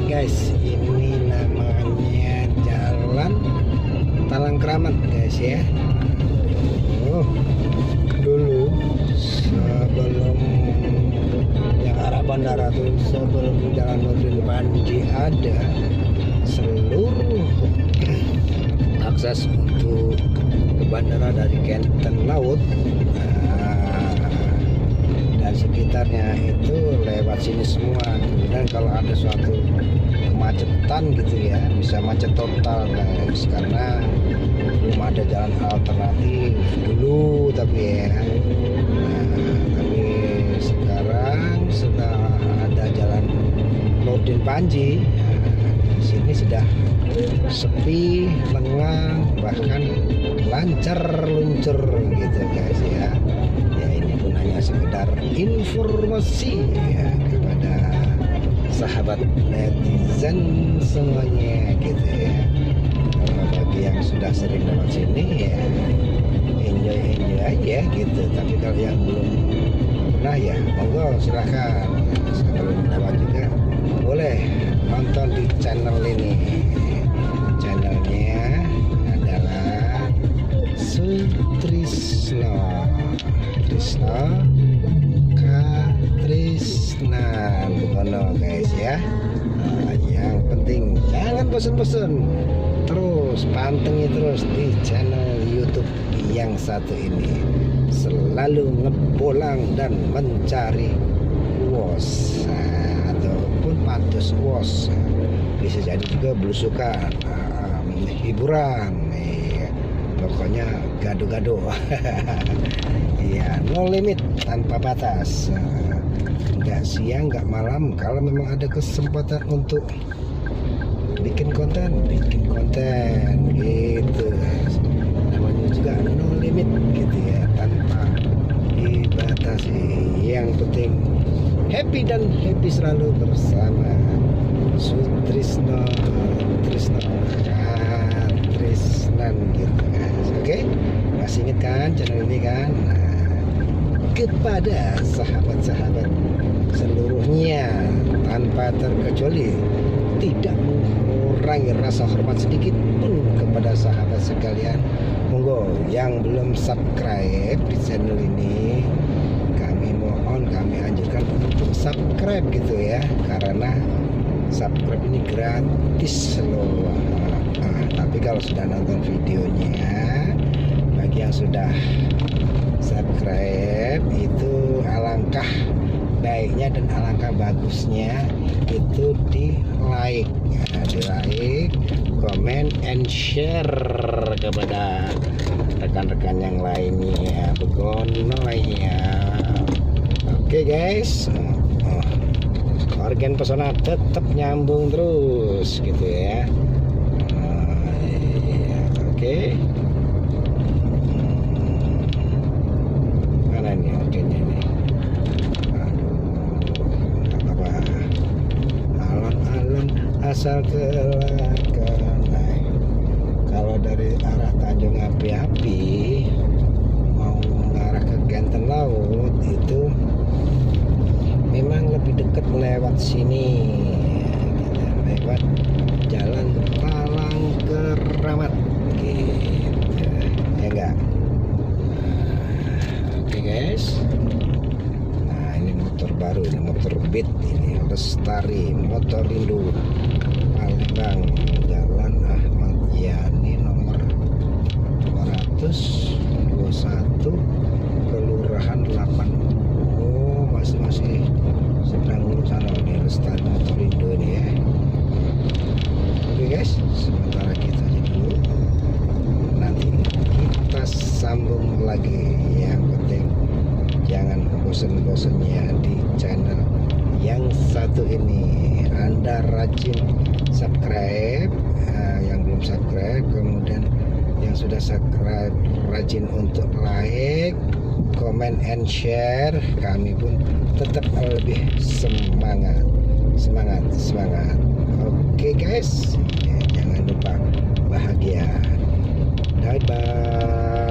guys, ini namanya Jalan Talang Keramat guys ya. Dulu sebelum yang arah bandara tuh, sebelum Jalan Nurdin Panji ada, seluruh akses untuk ke bandara dari Kenten Laut dan sekitarnya itu lewat sini semua. Kemudian kalau ada suatu kemacetan gitu ya, bisa macet total guys, karena belum ada jalan alternatif dulu. Tapi ya, tapi sekarang sudah ada Jalan Nurdin Panji. Di sini sudah sepi, lengang, bahkan lancar luncur gitu guys ya. Ya ini pun hanya sekedar informasi ya kepada sahabat netizen semuanya gitu ya. Kalau bagi yang sudah sering lewat sini ya enjoy aja gitu. Tapi kalau yang belum pernah ya monggo silahkan, sebelum lewat juga boleh nonton di channel ini. Channelnya adalah Sutrisno Katrisnan Bono guys ya. Yang penting jangan bosan-bosan, terus pantengin terus di channel YouTube yang satu ini, selalu ngebolang dan mencari wos ataupun patus wos, bisa jadi juga belusukan, hiburan, pokoknya gado-gado. Iya, no limit, tanpa batas, nggak siang nggak malam. Kalau memang ada kesempatan untuk bikin konten gitu, namanya juga no limit gitu ya, tanpa dibatasi. Yang penting happy dan happy selalu bersama Sutrisno Katrisnan gitu guys. Oke, masih ingat kan channel ini kan? Kepada sahabat-sahabat seluruhnya tanpa terkecuali, tidak mengurangi rasa hormat sedikit pun kepada sahabat sekalian. Monggo yang belum subscribe di channel ini, kami anjurkan untuk subscribe gitu ya, karena subscribe ini gratis loh. Tapi kalau sudah nonton videonya, bagi yang sudah subscribe itu alangkah baiknya dan alangkah bagusnya itu di like, comment and share kepada rekan-rekan yang lainnya, begono ya. Oke guys, Organ Pesona tetap nyambung terus gitu ya. Oke. Mana nih organnya nih? Aduh, apa? Alon-alon asal kelakar. Kalau dari arah Tanjung Api-Api mau mengarah ke Kenten Laut itu memang lebih dekat lewat sini, lewat Jalan Talang Keramat gitu ya enggak. Oke guys, nah ini motor baru, ini motor Beat, ini Lestari Motorindo Palembang, Jalan Ahmad Yani nomor 221 Kelurahan 8. Masih sedang urusan ini Lestari Motorindo ini ya. Oke guys, sementara kita aja dulu, nanti kita sambung lagi. Yang penting jangan bosan-bosannya di channel yang satu ini. Anda rajin subscribe, yang belum subscribe, kemudian yang sudah subscribe rajin untuk like, comment and share. Kami pun tetap lebih semangat. Oke guys, jangan lupa bahagia. Bye bye.